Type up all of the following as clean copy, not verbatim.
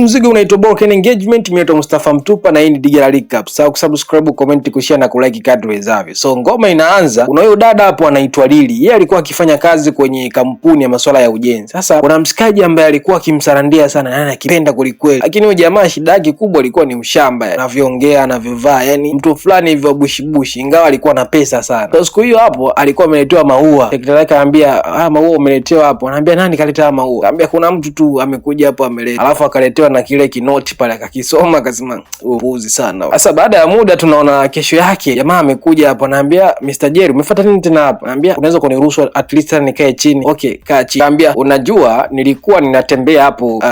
Mzigo unaitwa Broken Engagement, mimi ni Mustafa Mtupa na hii ni Digital Recap. Sawa kusubscribe, comment, kushare na kulike kadri wezavyo. So ngoma inaanza, kuna huyo dada hapo anaitwa Lili. Yeye alikuwa akifanya kazi kwenye kampuni ya masuala ya ujenzi. Sasa kuna msikaji ambaye alikuwa akimsarandia sana na anakipenda kulikweli. Lakini huyo jamaa shida yake kubwa ilikuwa ni ushamba, anavyoongea, anavyovaa, yani mtu fulani hivyo bushi, ingawa alikuwa na pesa sana. So siku hiyo hapo alikuwa ameletewa maua. Sekretari yake anambia, maua umeletewa hapo. Anambia nani kaleta maua? Anambia kuna mtu tu amekuja hapo ameleta. Alafu akaletewa na kile kinoti pale, akakisoma akasema upuuzi sana. Sasa baada ya muda tunaona kesho yake jamaa amekuja hapo, anambia Mr. Jerry umefuata nini tena hapa? Anambia unaweza kuniruhusu at least nikae chini. Okay, kaa chini. Anambia unajua nilikuwa ninatembea hapo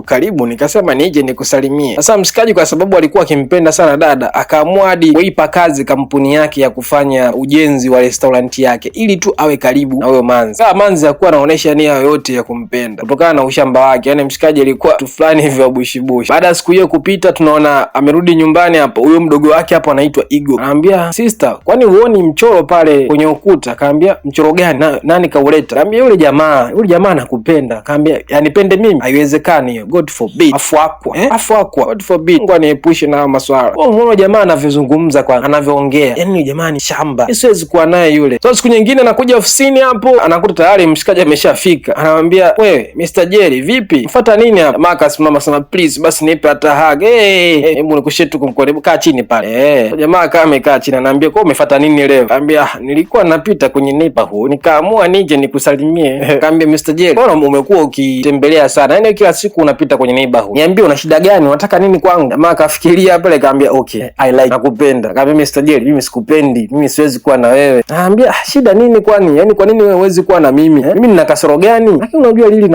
karibu nikasema nije nikusalimie. Sasa msikaji kwa sababu alikuwa akimpenda sana dada, akaamua hadi kuipa kazi kampuni yake ya kufanya ujenzi wa restaurant yake ili tu awe karibu na huyo manzi. Sasa manzi hakuwa anaonesha nia yoyote ya kumpenda kutokana na ushamba wake. Yani msikaji alikuwa tu fulani hivi wa bushi. Baada ya siku hiyo kupita tunaona amerudi nyumbani hapo. Huyo mdogo wake hapo anaitwa Igo. Anambia sister, kwani huoni mchoro pale kwenye ukuta? Akaambia mchoro gani? Nani kauleta? Akaambia yule jamaa anakupenda. Akaambia yanipende mimi? Haiwezekani hiyo. God forbid. Afuakwa. God forbid. Mungu aniepushe na maswala. Unaona jamaa anavyozungumza kwa anavyoongea. Yaani yule jamaa ni shamba. Siwezi kuwa naye yule. So siku nyingine anakuja ofisini hapo, anakuta tayari mshikaji ameshafika. Anamwambia, "Wewe Mr. Jerry, vipi? Mfuata nini hapa?" Maka simama sana, please basi nipe hata hug. Hebu nikushetu kumkaribu, kaa chini pale. Jamaa kama amekaa chini ananiambia, "Kwa umefuata nini leo?" Anambia, "Nilikuwa napita kwenye neighborhood nikaamua nije nikusalimie." Anambia, "Mr. Jerry, mbona umekuwa ukitembelea sana? Yaani kila siku unapita kwenye neighborhood. Niambie una shida gani? Unataka nini kwangu?" Jamaa akafikiria pale akamwambia, "Okay, I like nakupenda." Akamwambia, "Mr. Jerry, mimi sikupendi. Mimi siwezi kuwa na wewe." Anambia, "Shida nini kwani? Yaani kwa nini wewe huwezi kuwa na mimi? Mimi nina kasoro gani? Lakini unajua Lili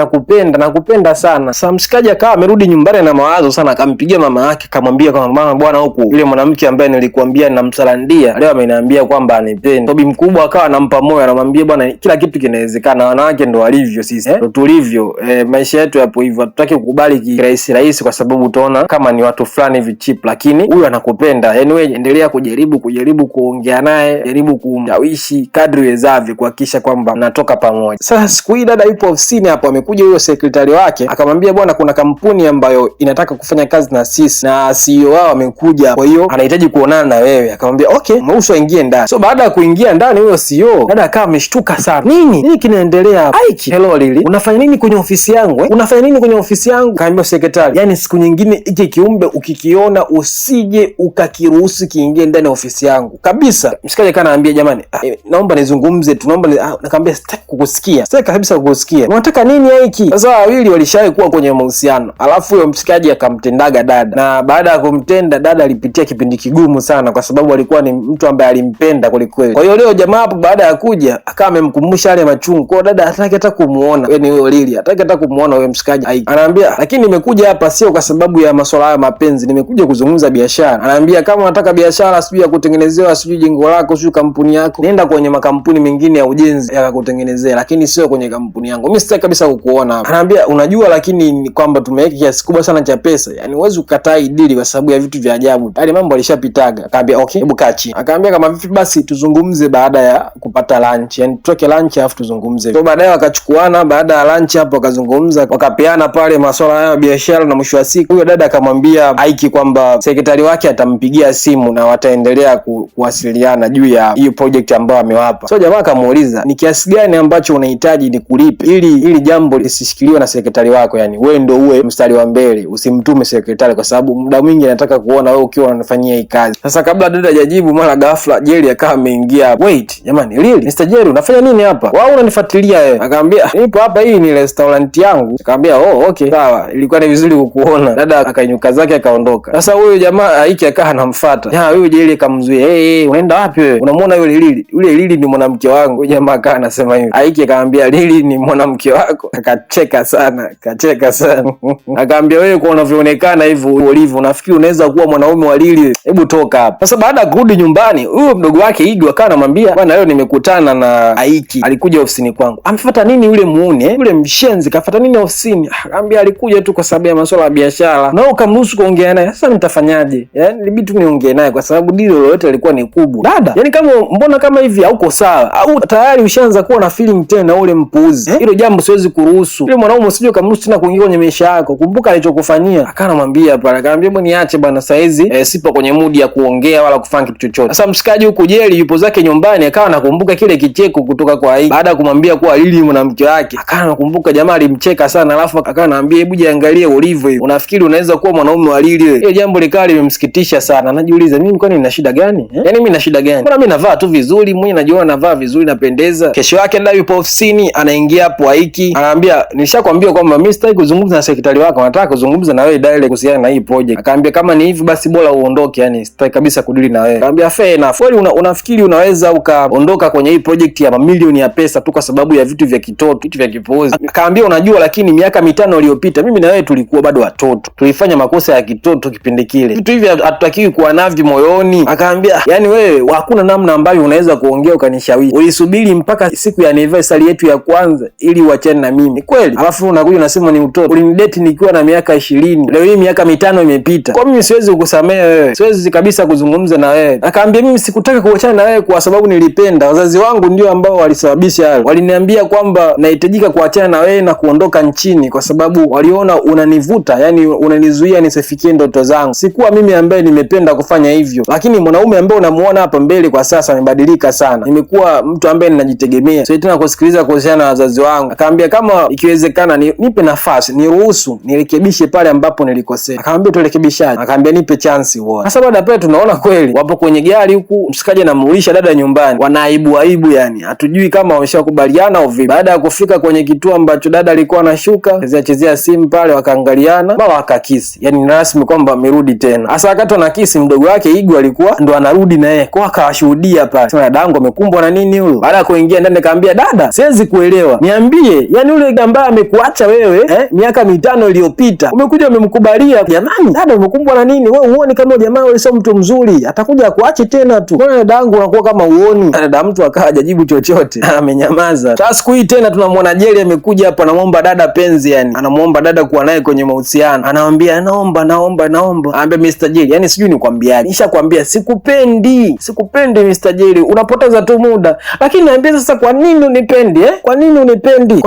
nakupenda sana." Sasa mshikaji akawa amerudi nyumbani na mawazo sana, akampigia mama yake akamwambia kwamba mama bwana, huku yule mwanamke ambaye nilikuambia ninamsalandia leo ameniambia kwamba anipenda. Tobi mkubwa akawa anampa moyo, anamwambia bwana, kila kitu kinawezekana, wanawake ndo walivyo, sisi ndo tulivyo, maisha yetu yapo hivyo, hatutaki kukubali kirahisi kwa sababu utaona kama ni watu fulani hivi cheap, lakini huyu anakupenda. Yani wewe endelea kujaribu kuongea naye, jaribu kumshawishi kadri wezavyo kuhakikisha kwamba mnatoka pamoja. Sasa siku hii dada yupo ofisini hapo, amekuja huyo sekretari wake akamwambia, bwana, kuna kampuni ambayo inataka kufanya kazi na sisi na CEO wao amekuja, kwa hiyo anahitaji kuonana na wewe. Akamwambia okay, mruhusu aingie ndani. So baada ya kuingia ndani huyo CEO, dada akawa ameshtuka sana. Nini kinaendelea hapa? Aiki, hello Lili, unafanya nini kwenye ofisi yangu? Unafanya nini kwenye ofisi yangu? Kaambia sekretari, yani siku nyingine iki kiumbe ukikiona usije ukakiruhusu kiingie ndani ya ofisi yangu kabisa. Mshikaji kana anambia, jamani, naomba nizungumze tu, nakwambia sitaki kukusikia. Sitaki kabisa kukusikia. Unataka nini Aiki? Sasa wawili walishawahi kuwa kwenye mahusiano. Alafu huyo mshikaji akamtendaga dada. Na baada ya kumtenda dada alipitia kipindi kigumu sana kwa sababu alikuwa ni mtu ambaye alimpenda kweli. Kwa hiyo leo jamaa hapo baada ya kuja akawa amemkumbusha yale machungu. Kwa dada hataki hata kumuona. Yaani huyo Lili hataki hata kumuona huyo mshikaji. Anaambia, lakini nimekuja hapa sio kwa sababu ya masuala ya mapenzi, nimekuja kuzungumza biashara. Anaambia, kama unataka biashara sijui ya kutengenezewa sijui jengo lako sijui kampuni yako, nenda kwenye makampuni mengine ya ujenzi yakakutengenezea, lakini sio kwenye kampuni yangu. Mimi sitaki kabisa kukuona hapa. Anaambia, unajua lakini ni kwamba tumeweka kiasi kubwa sana cha pesa. Yaani huwezi kukataa idili kwa sababu ya vitu vya ajabu. Hali mambo alishapitaga. Akaambia okay, hebu kaa chini. Akaambia kama vipi basi tuzungumze baada ya kupata lunch. Yaani tutoke lunch alafu tuzungumze. So baadaye wakachukuana, baada ya lunch hapo wakazungumza, wakapeana pale masuala ya biashara, na mwisho wa siku huyo dada akamwambia Aiki kwamba sekretari wake atampigia simu na wataendelea kuwasiliana juu ya hiyo project ambayo amewapa. So jamaa akamuuliza, ni kiasi gani ambacho unahitaji nikulipe ili jambo lisishikiliwe na sekretari wako? Yani wewe ndio uwe mstari wa mbele, usimtume sekretari kwa sababu muda mwingi nataka kuona wewe ukiwa unafanyia hii kazi. Sasa kabla dada hajajibu, mara ghafla Jerry akawa ameingia. Wait, jamani, Lili, Mr. Jerry unafanya nini hapa? Wao unanifuatilia wewe? Akamwambia, nipo hapa, hii ni restaurant yangu. Akamwambia, oh okay, sawa, ilikuwa ni vizuri kukuona. Dada akainuka zake akaondoka. Sasa huyo jamaa Aiki akawa anamfuata. Huyo Jerry akamzuia, unaenda wapi wewe? Unamwona yule Lili? Yule Lili ni mwanamke wangu. Huyo jamaa akawa anasema hivi. Aiki akamwambia, Lili ni mwanamke wako? Akacheka sana. Akamwambia, wewe kwa unavyoonekana hivyo ulivyo, unafikiri unaweza kuwa mwanaume wa Lili? Hebu toka hapa. Sasa baada ya kurudi nyumbani, huyo mdogo wake Igo akawa anamwambia, bwana, leo nimekutana na Aiki, alikuja ofisini kwangu. Amefuata nini yule muone? Yule mshenzi kafuata nini ofisini? Akamwambia alikuja tu kwa sababu ya masuala ya biashara. Na ukamruhusu kuongea naye. Sasa nitafanyaje? Yaani ilibidi tu niongee naye kwa sababu dili lolote lilikuwa ni kubwa. Dada, yaani mbona kama hivi hauko sawa? Au tayari ushaanza kuwa na feeling tena ule mpuuzi? Hilo jambo siwezi kuruhusu. Yule mwanaume usije kumruhusu tena kuingia kwenye maisha yako. Kumbuka unakumbuka alichokufanyia? Akanamwambia pale, akamwambia bwana niache bwana saizi sipo kwenye mudi ya kuongea wala kufanya kitu chochote. Sasa mshikaji huko jeli yupo zake nyumbani, akawa anakumbuka kile kicheko kutoka kwa Aigu baada ya kumwambia kuwa Lili mwanamke wake. Akawa anakumbuka jamaa alimcheka sana, alafu akawa anaambia hebu jiangalie ulivyo hivi, unafikiri unaweza kuwa mwanaume wa Lili wewe? Ile jambo likawa limemsikitisha sana, anajiuliza mimi kwani nina shida gani Yaani mimi nina shida gani? Mbona mimi navaa tu vizuri, mwenyewe najiona navaa vizuri napendeza. Kesho yake ndio yupo ofisini, anaingia hapo Aiki, anaambia nilishakwambia kwamba mimi sitaki kuzungumza na sekretari wako, nataka kuzungumza na wewe direct kuhusiana na hii project. Akaambia kama ni hivi basi bora uondoke, yani sitaki kabisa kudili na wewe. Akaambia fair enough, wewe unafikiri unaweza ukaondoka kwenye hii project ya mamilioni ya pesa tu kwa sababu ya vitu vya kitoto, vitu vya kipozi? Akaambia unajua, lakini miaka 5 iliyopita mimi na wewe tulikuwa bado watoto, tulifanya makosa ya kitoto kipindi kile, vitu hivi hatutakiwi kuwa navyo moyoni. Akaambia yani wewe hakuna namna ambayo unaweza kuongea ukanishawishi, ulisubiri mpaka siku ya anniversary yetu ya kwanza ili uachane na mimi kweli, alafu unakuja unasema ni utoto. Ulinidate nikiwa na miaka 20, leo hii miaka 5 imepita, kwa mimi siwezi kukusamea wewe, siwezi kabisa kuzungumza na wewe. Akaambia mimi sikutaka kuachana na wewe kwa sababu nilipenda, wazazi wangu ndio ambao walisababisha hayo, waliniambia kwamba nahitajika kuachana na wewe na kuondoka nchini kwa sababu waliona unanivuta, yani unanizuia nisifikie ndoto zangu. Sikuwa mimi ambaye nimependa kufanya hivyo, lakini mwanaume ambaye unamuona hapa mbele kwa sasa amebadilika sana, nimekuwa mtu ambaye ninajitegemea, sio tena kusikiliza kuhusiana na wazazi wangu. Akaambia kama ikiwezekana nipe nafasi, niruhusu nirekebishe pale ambapo nilikosea. Akaambia turekebishaje? Akaambia nipe chance uone. Sasa baada pale tunaona kweli wapo kwenye gari huku, mshikaji anamuulisha dada nyumbani, wanaibu yani hatujui kama wameshakubaliana au vipi. Baada ya kufika kwenye kituo ambacho dada alikuwa anashuka, chezea simu pale, wakaangaliana mara wakakisi, yani rasmi kwamba amerudi tena. Sasa wakati anakisi mdogo wake Igu alikuwa ndo anarudi na yeye, kwa akawashuhudia pale. Sasa dadangu amekumbwa na nini huyo? Baada ya kuingia ndani kaambia dada, siwezi kuelewa, niambie, yani yule ambaye amekuacha wewe miaka 5 iliyopita umekuja umemkubalia, jamani dada umekumbwa na nini? Wewe uone kama jamaa wewe sio mtu mzuri, atakuja akuache tena tu. Mbona dadangu unakuwa kama uoni? Dada mtu akawa hajajibu chochote, amenyamaza. Sasa siku hii tena tunamwona Jerry amekuja hapa, anamuomba dada penzi, yani anamuomba dada kuwa naye kwenye mahusiano, anamwambia naomba. Anambia Mr. Jerry, yani sijui nikwambiaje, nishakwambia sikupendi Mr. Jerry, unapoteza tu muda. Lakini niambie sasa, kwa nini unipendi Kwa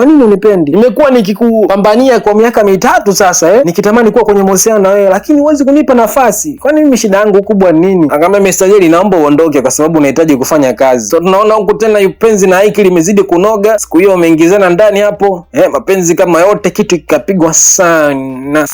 nini unipendi? Nimekuwa nikikupambania kwa miaka 3 sasa nikitamani kuwa kwenye mahusiano na wewe, lakini huwezi kunipa nafasi. Kwa nini? Shida yangu kubwa nini? Akamwambia Mr. Jerry, naomba uondoke kwa sababu unahitaji kufanya kazi. So tunaona huko tena upenzi na Aiki limezidi kunoga. Siku hiyo wameingizana ndani hapo, mapenzi kama yote, kitu kikapigwa sana.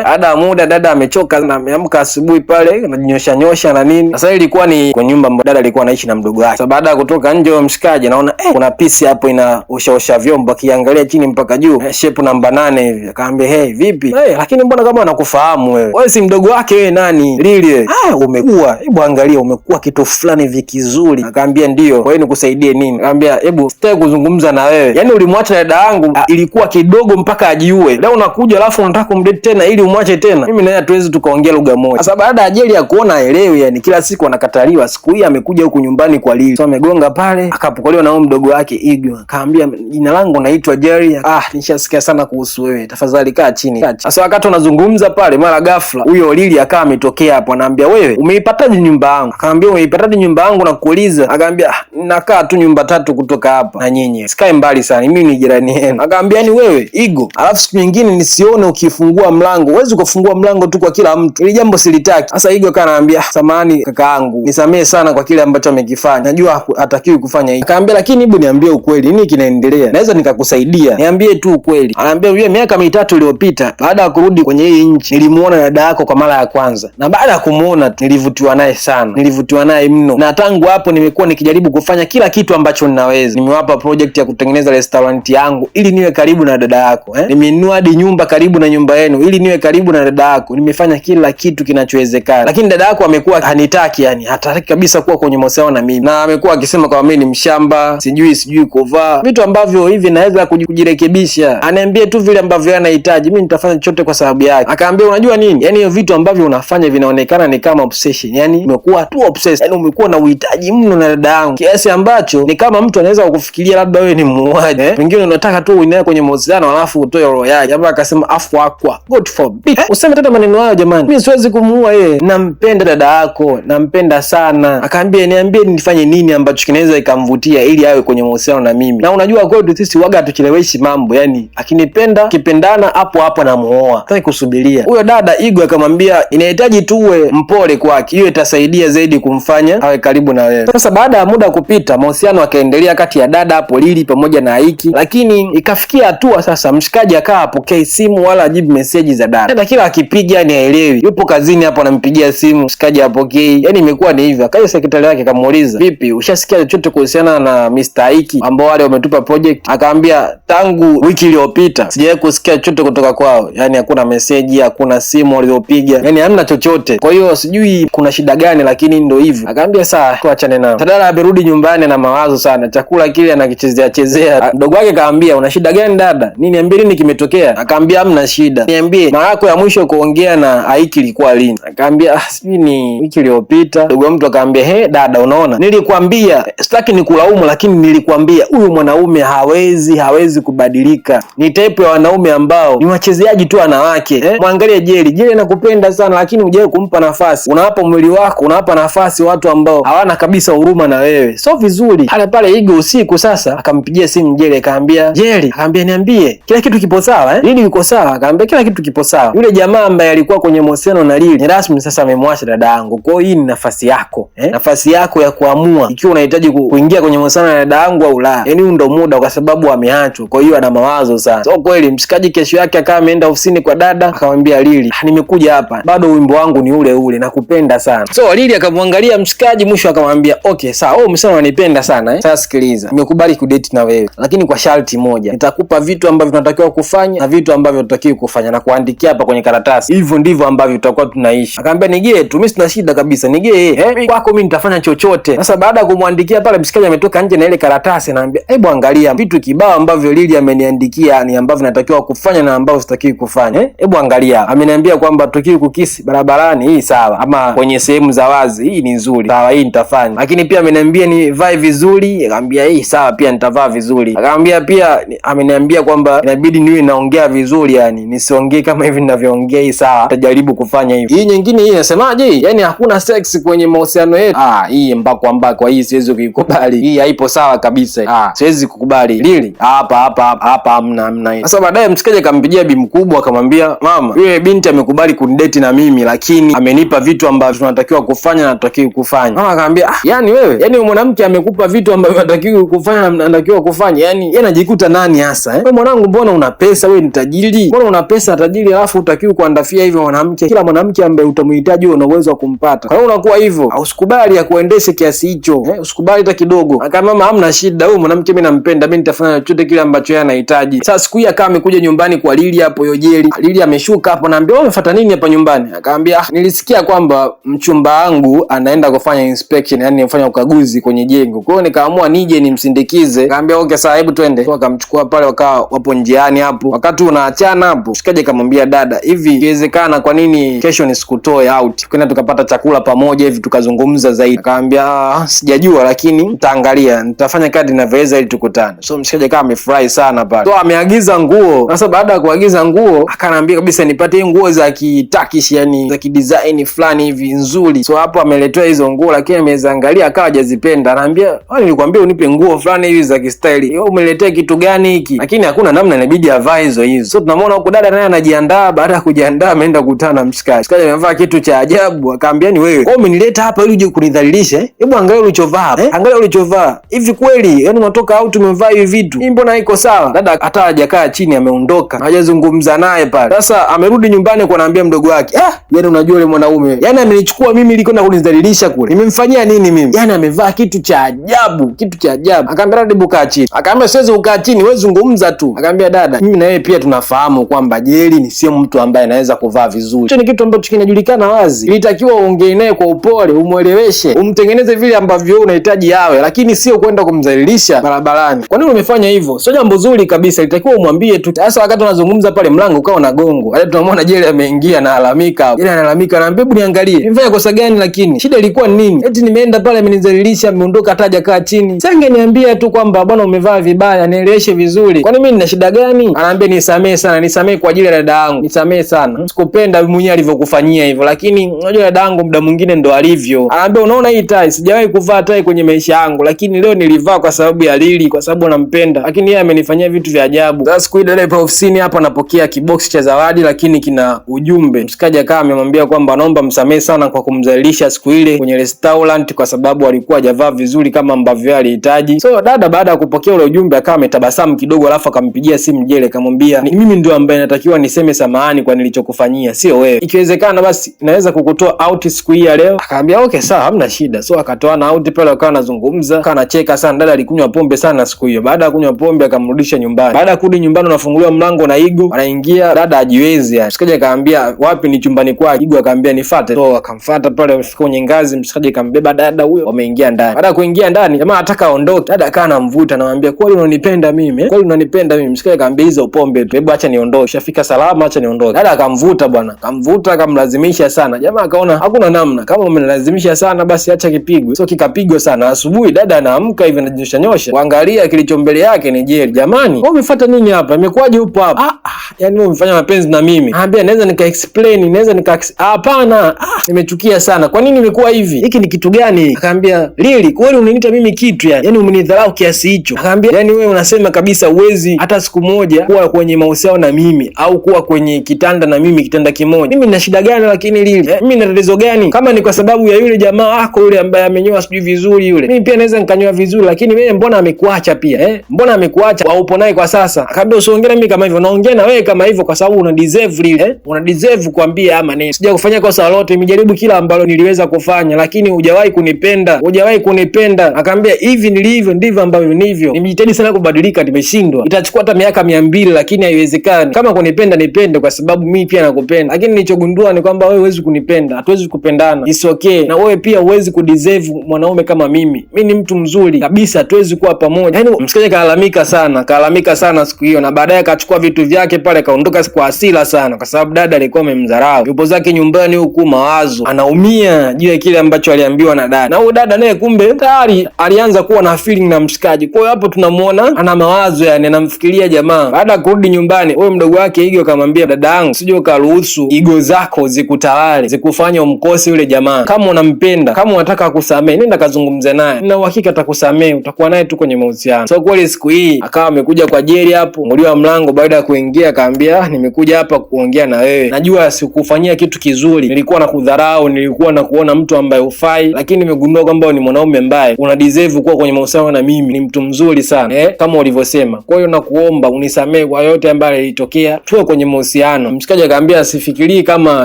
Baada ya muda dada amechoka na ameamka asubuhi pale anajinyosha na nini. Sasa ilikuwa ni kwa nyumba ambayo dada alikuwa anaishi na mdogo wake. Sasa baada ya kutoka nje wa mshikaji naona kuna pisi hapo inaosha vyombo, akiangalia chini mpaka juu, shape namba 8 hivi. Akaambia hey vipi? Lakini mbona kama anakufahamu wewe? Wewe si mdogo wake wewe nani? Lili umekuwa, hebu angalia umekuwa kitu fulani hivi kizuri. Akaambia ndio. Kwa hiyo nikusaidie nini? Akaambia hebu sitaki kuzungumza na wewe. Yaani ulimwacha dada yangu ilikuwa kidogo mpaka ajiue. Leo unakuja alafu unataka kumdate tena ili umwache tena. Mimi na yeye hatuwezi tukaongea lugha moja. Sasa baada ya Jerry ya kuona aelewi, yani kila siku anakataliwa, siku hii amekuja huku nyumbani kwa Lili. So amegonga pale, akapokelewa na mdogo wake Igu. Akaambia jina langu naitwa Jerry. Nishasikia sana kuhusu wewe. Tafadhali kaa chini. Sasa wakati unazungumza pale, mara ghafla huyo Lili akawa ametokea hapo, anaambia wewe umeipataje nyumba yangu? Akaambia umeipataje nyumba yangu na kuuliza? Akaambia nakaa tu nyumba 3 kutoka hapa na nyinyi, sikae mbali sana, mimi ni jirani yenu. Akaambia ni wewe Igu, alafu siku nyingine nisione ukifungua mlango. Huwezi kufungua mlango tu kwa kila mtu, ili jambo silitaki. Sasa Igu akaniambia samahani kakaangu, nisamee sana kwa kile ambacho amekifanya, najua hatakiwi kufanya hivi. Akaambia lakini hebu niambie ukweli, nini kinaendelea? Naweza nikakusaidia, niambie tu ukweli. Anaambia wewe miaka 3 iliyopita baada ya kurudi kwenye hii nchi nilimuona dada yako kwa mara ya kwanza, na baada ya kumuona nilivutiwa naye sana, nilivutiwa naye mno, na tangu hapo nimekuwa nikijaribu kufanya kila kitu ambacho ninaweza. Nimewapa project ya kutengeneza restaurant yangu ili niwe karibu na dada yako nimenunua hadi nyumba karibu na nyumba yenu ili niwe karibu na dada yako. Nimefanya kila kitu kinachowezekana, lakini dada yako amekuwa hanitaki, yani hataki kabisa kuwa kwenye mahusiano na mimi, na amekuwa akisema kama mimi ni mshamba, sijui kuvaa vitu ambavyo hivi naweza kujirekebisha. Aniambie tu vile ambavyo anahitaji, mimi nitafanya chochote kwa sababu yake. Akaambia unajua nini, yani hiyo vitu ambavyo unafanya vinaonekana ni kama obsession, yani umekuwa tu obsessed, yani umekuwa na uhitaji mno na dada yangu kiasi ambacho ni kama mtu anaweza kukufikiria labda wewe ni muuaji pengine unataka tu uinae kwenye mahusiano alafu utoe roho yake. Jamaa akasema afu akwa God forbid useme tena maneno hayo jamani, mimi siwezi kumuua yeye, nampenda dada yako, nampenda sana. Akaambia niambie nifanye nini ambacho kinaweza ikamvutia ili awe kwenye mahusiano na mimi, na unajua kwetu sisi waga tucheleweshi mambo, yani akinipenda tukipendana hapo hapo namuoa, sitaki kusubiria. Huyo dada Igo akamwambia inahitaji tuwe mpole kwake, hiyo itasaidia zaidi kumfanya awe karibu na wewe. Sasa baada ya muda kupita, mahusiano akaendelea kati ya dada hapo Lili pamoja na Aiki, lakini ikafikia hatua sasa mshikaji akawa hapokei simu wala ajibu meseji za dada. Dada kila akipiga ni haelewi, yupo kazini hapo anampigia simu mshikaji hapokei, yani imekuwa ni hivyo. Akaja sekretari yake akamuuliza, vipi, ushasikia chochote kuhusiana na Mr. Aiki ambao wale wametupa project? Akaambia tangu wiki iliyopita sijawahi kusikia chochote kutoka kwao, yani hakuna meseji, hakuna simu waliopiga, yani hamna chochote. Kwa hiyo sijui kuna shida gani, lakini ndio hivyo. Akaambia sawa, tuachane nao. Dada amerudi nyumbani na mawazo sana, chakula kile anakichezea. Mdogo wake kaambia, una shida gani dada? Niambie nini kimetokea? Akaambia hamna shida, niambie mara yako ya mwisho kuongea na Aiki ilikuwa lini? Akaambia sijui ni wiki iliyopita. Ndugu wa mtu akaambia, he dada, unaona nilikwambia, sitaki nikulaumu, lakini nilikwambia huyu mwanaume hawezi kubadilika. Ni type ya wanaume ambao ni wachezeaji tu wanawake. Mwangalie Jeli anakupenda sana, lakini hujawahi kumpa nafasi. Unawapa mwili wako, unawapa nafasi watu ambao hawana kabisa huruma na wewe. So vizuri. Pale Igo usiku sasa akampigia simu Jeli, akaambia niambie kila kitu kipo sawa Lili yuko sawa? Akaambia kila kitu kipo sawa. Yule jamaa ambaye alikuwa kwenye mahusiano na Lili ni rasmi sasa amemwacha dada yangu. Kwa hiyo hii ni nafasi yako. Nafasi yako ya kuamua ikiwa unahitaji kuingia kwenye mahusiano na dada yangu au la. Yaani ndio muda, kwa sababu ameachwa. Kwa hiyo ana mawazo sana. So kweli mshikaji kesho yake akawa ameenda ofisini kwa dada, akamwambia Lili, nimekuja hapa, bado wimbo wangu ni ule, nakupenda sana. So Lili akamwangalia mshikaji, mwisho akamwambia okay sawa, wewe umesema unanipenda sana Sasa sikiliza, nimekubali kudate na wewe, lakini kwa sharti moja. Nitakupa vitu ambavyo tunatakiwa kufanya na vitu ambavyo tutakiwa kufanya, na kuandikia hapa kwenye karatasi. Hivyo ndivyo ambavyo tutakuwa tunaishi. Akamwambia nigee tu, mimi sina shida kabisa, nigee kwako mimi nitafanya chochote. Sasa baada ya kumwandikia pale, mshikaji ametoka nje na ile karatasi, anaambia hebu angalia vitu kibao ambavyo Lili ameniandikia, ni ambavyo natakiwa kufanya na ambavyo sitakiwi kufanya. Hebu angalia, ameniambia kwamba tukiwi kukisi barabarani, hii sawa, ama kwenye sehemu za wazi, hii ni nzuri, sawa, hii nitafanya. Lakini pia ameniambia nivae vizuri, akamwambia hii sawa, pia nitavaa vizuri. Akamwambia pia ameniambia kwamba inabidi niwe naongea vizuri, yani nisiongee kama hivi ninavyoongea, hii sawa, nitajaribu kufanya hivi. Hii nyingine hii nasemaje, yani hakuna sex kwenye mahusiano yetu. Hii mbako hii siwezi kuikubali, hii haipo sawa kabisa, siwezi kukubali Lili, hapa hamna hii. Sasa baadaye mshikaji akampigia bi mkubwa, akamwambia mama, yule binti amekubali kunidate na mimi, lakini amenipa vitu ambavyo tunatakiwa kufanya na tutakiwa kufanya. Mama akamwambia yani wewe, yani mwanamke amekupa vitu ambavyo tunatakiwa kufanya na tunatakiwa kufanya, yani yeye anajikuta nani hasa wewe mwanangu, mbona una pesa, wewe ni tajiri, mbona una pesa tajiri, alafu utakiwa kuandafia hivyo mwanamke? Kila mwanamke ambaye utamhitaji wewe una uwezo wa kumpata. Kwa hiyo unakuwa hivyo, usikubali ya kuendeshe kiasi hicho, usikubali hata kidogo. Akamwambia mama, hamna shida, huyu mwanamke mimi nampenda, mimi nitafanya chochote kile ambacho yeye anahitaji. Sasa siku hii akawa amekuja nyumbani kwa Lili hapo Yojeli. Lili ameshuka hapo, naambia wewe umefuata nini hapa nyumbani? Akamwambia nilisikia kwamba mchumba wangu anaenda kufanya inspection, yani kufanya ukaguzi kwenye jengo, kwa hiyo nikaamua nije nimsindikize. Akamwambia okay sawa, hebu twende. Kwa akamchukua pale, wakawa wapo njiani hapo. Wakati unaachana hapo, mshikaji akamwambia dada, hivi ikiwezekana kwa nini kesho nisikutoe out, kwenda tukapata chakula pamoja hivi tukazungumza zaidi? Akamwambia sijajua, lakini nitaangalia, nitafanya kadri ninavyoweza ili tukutane. So mshikaji akawa amefurahi sana pale. So ameagiza nguo. Sasa baada ya kuagiza nguo, akaniambia kabisa nipate nguo za kitakish, yani za kidesign fulani hivi nzuri. So hapo ameletea hizo nguo, lakini ameziangalia akawa hajazipenda. Anaambia nilikwambia unipe nguo fulani hivi za kistyle, wewe umeletea kitu gani hiki? Lakini hakuna namna, inabidi avae hizo. So tunamwona huko dada naye anajiandaa. Baada ya kujiandaa, ameenda kukutana na mshikaji. Mshikaji amevaa kitu cha ajabu. Akaambia ni wewe umenileta hapa ili uje kunidhalilisha? Hebu angalia ulichovaa, angalia ulichovaa. Hivi kweli yani unatoka out umevaa hivi vitu? Hii mbona iko sawa? Dada hata hajakaa chini, ameondoka, hajazungumza naye pale. Sasa amerudi nyumbani kwa anaambia mdogo wake, yani unajua yule mwanaume, yani amenichukua mimi ili kwenda kunidhalilisha kule. Nimemfanyia nini mimi? Yani amevaa kitu cha ajabu, kitu cha ajabu. Akaambia dada kaa chini. Akaambia siwezi kukaa chini, wewe zungumza tu. Akaambia dada, mimi na wewe pia tunafahamu kwamba Jeli ni sio mtu ambaye anaweza kuvaa vizuri. Hicho ni kitu ambacho kinajulikana wazi. Ilitakiwa uongee naye kwa upole, umueleweshe, umtengeneze vile ambavyo wewe unahitaji awe, lakini sio kwenda kumdhalilisha barabarani. Kwa nini umefanya hivyo? Sio jambo zuri kabisa. Ilitakiwa umwambie tu. Sasa wakati unazungumza pale, mlango ukao na gongo. Hata tunamwona Jeli ameingia na alalamika. Jeli analalamika, anaambia hebu niangalie, nimefanya kosa gani? Lakini shida ilikuwa nini? Eti nimeenda pale amenidhalilisha, ameondoka hata hajakaa chini. Sasa angeniambia tu kwamba bwana umevaa vibaya, nieleweshe vizuri. Kwani mimi nina shida gani? Anaambia nisamee sana, nisamee kwa ajili ya dada yangu, nisamee sana, sikupenda mwenyewe alivyokufanyia hivyo, lakini unajua dada yangu muda mwingine ndo alivyo. Anaambia unaona hii tai, sijawahi kuvaa tai kwenye maisha yangu, lakini leo nilivaa kwa sababu ya Lili, kwa sababu nampenda, lakini yeye amenifanyia vitu vya ajabu. Sasa siku ile ile ofisini hapo anapokea kiboksi cha zawadi, lakini kina ujumbe. Mshikaji akawa amemwambia kwamba anaomba msamehe sana kwa kumdhalilisha siku ile kwenye restaurant kwa sababu alikuwa hajavaa vizuri kama ambavyo alihitaji. So dada baada ya kupokea ule ujumbe akawa ametabasamu kidogo, alafu akampigia simu Jele akamwambia mimi ndio ambaye natakiwa niseme samahani kwa nilichokufanyia, sio wewe. Ikiwezekana basi naweza kukutoa out siku hii ya leo. Akaambia okay sawa, hamna shida. So akatoa out pale, akawa anazungumza, akawa anacheka sana. Dada alikunywa pombe sana siku hiyo. Baada ya kunywa pombe akamrudisha nyumbani. Baada ya kurudi nyumbani unafunguliwa mlango na Igo anaingia. Dada ajiwezi. Mshikaji akaambia wapi? Ni chumbani kwake. Igo akaambia nifuate. So akamfuata pale, amefika kwenye ngazi, mshikaji akambeba dada huyo, wameingia ndani. Baada ya kuingia ndani jamaa anataka aondoke. Dada akawa anamvuta, anamwambia kweli unanipenda mimi? Kweli unanipenda mimi? Mshikaji akaambia hizo pombe tu, hebu acha niondoke. Shafika salama, acha niondoke. Dada akamvuta bwana, akamvuta akamlazimisha sana. Jamaa akaona hakuna namna, kama umenilazimisha sana basi acha kipigwe. So kikapigwa sana. Asubuhi dada anaamka hivi anajinyosha nyosha, kuangalia kilicho mbele yake ni Jeli. Jamani, wewe umefuata nini hapa? Imekuwaje upo hapa? Yani wewe umefanya mapenzi na mimi? Anambia naweza nika explain, naweza nika hapana. Nimechukia sana. Kwa nini imekuwa hivi? Hiki ni kitu gani? Akaambia Lili, kweli unaniita mimi kitu yani? Yani umenidharau kiasi hicho? Akaambia yani wewe unasema kabisa uwezi hata siku moja kuwa kwenye mahusiano na mimi au kuwa kwenye kitanda na mimi, kitanda kimoja. Mimi nina shida gani lakini Lili? Mimi nina tatizo gani? Kama ni kwa sababu ya yule jamaa wako yule ambaye amenyoa sijui vizuri yule, mimi pia naweza nikanyoa vizuri, lakini wewe mbona amekuacha pia? Mbona amekuacha? Upo naye kwa sasa? Akaambia usiongee na mimi kama hivyo, naongea na wewe kama hivyo kwa sababu una deserve Lili. Una deserve kuambia ama nini? Sija kufanya kosa lolote, nimejaribu kila ambalo niliweza kufanya, lakini hujawahi kunipenda. Hujawahi kunipenda. Akaambia hivi nilivyo ndivyo ambavyo nivyo. Nimejitahidi sana kubadilika, nimeshindwa. Itachukua hata miaka 200 lakini haiwezekani. Kama kunipenda nipende kwa sababu mimi pia nakupenda. Lakini nilichogundua ni kwamba wewe huwezi kunipenda. Hatuwezi kupendana. It's okay. Na wewe pia huwezi kudeserve mwanaume kama mimi. Mimi ni mtu mzuri kabisa, hatuwezi kuwa pamoja. Yaani mshikaji kalalamika sana siku hiyo, na baadaye akachukua vitu vyake pale kaondoka kwa hasira sana kwa sababu dada alikuwa amemdharau. Yupo zake nyumbani huku mawazo, anaumia juu ya kile ambacho aliambiwa na dada. Na huyo dada naye kumbe tayari alianza kuwa na feeling na mshikaji. Kwa hiyo hapo tunamuona ana mawazo, yani anamfikiria jamaa. Baada ya kurudi nyumbani, huyo mdogo wake Igo akamwambia dada yangu, usije ukaruhusu igo zako zikutawale, zikufanye umkose yule jamaa. Kama unampenda, kama unataka kusamehe, nenda kazungumze naye. Na uhakika atakusamehe, utakuwa naye tu kwenye mahusiano. So kweli siku hii akawa amekuja kwa Jeli hapo, nguliwa mlango. Baada ya kuingia akaambia nimekuja hapa kuongea na wewe. Najua sikufanyia kitu kizuri, nilikuwa nakudharau, nilikuwa nakuona mtu ambaye hufai, lakini nimegundua kwamba ni mwanaume ambaye una deserve kuwa kwenye mahusiano na mimi. Ni mtu mzuri sana kama ulivyosema. Kwa hiyo nakuomba unisamehe kwa yote ambayo yalitokea, tuwe kwenye mahusiano. Mshikaji akaambia sifikirii kama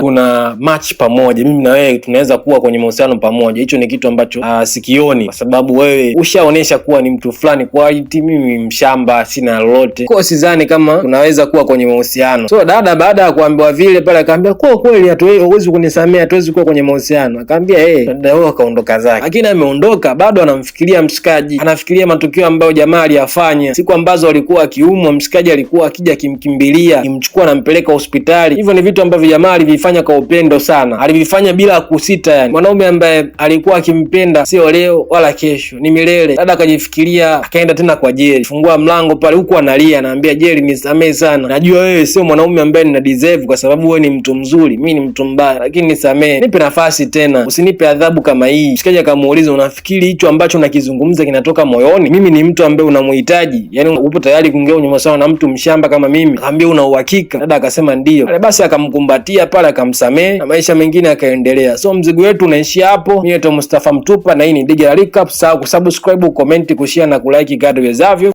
kuna match pamoja, mimi na wewe tunaweza kuwa kwenye mahusiano pamoja. Hicho ni kitu ambacho sikioni, kwa sababu wewe ushaonesha kuwa ni mtu fulani quality, mimi mshamba sina lolote. Kwa sidhani kama tunaweza kuwa kwenye mahusiano. So dada baada ya kuambiwa vile pale akaambia kwa kweli hatuwezi kunisamehe, hatuwezi kuwa kwenye mahusiano. Akaambia dada huyo akaondoka zake. Lakini ameondoka bado anamfikiria mshikaji, anafikiria matukio ambayo jamaa aliyafanya siku ambazo alikuwa akiumwa. Mshikaji alikuwa akija kimkimbilia, kimchukua na mpeleka hospitali. Hivyo ni vitu ambavyo jamaa alivifanya kwa upendo sana, alivifanya bila kusita. Yani mwanaume ambaye alikuwa akimpenda sio leo wala kesho, ni milele. Dada akajifikiria, akaenda tena kwa Jeli, fungua mlango pale huku analia, anaambia Jeli nisamehe sana, najua wewe sio mwanaume ambaye nina deserve kwa sababu wewe ni mtu mzuri, mimi ni mtu mbaya, lakini nisamehe, nipe nafasi tena, usinipe adhabu kama hii. Mshikaji akamuuliza unafikiri hicho ambacho nakizungumza kinatoka moyoni? Mimi ni mtu ambaye unamhitaji, yani upo tayari kuingia kwenye mahusiano na mtu mshamba kama mimi? Akaambia una uhakika? Dada akasema ndio. Pale basi akamkumbatia pale, akamsamehe na maisha mengine akaendelea. So mzigo wetu unaishia hapo. Mimi ni Mustafa Mtupa na hii ni Digital Recap. Usisahau kusubscribe, comment, kushare na kulike kadri uwezavyo.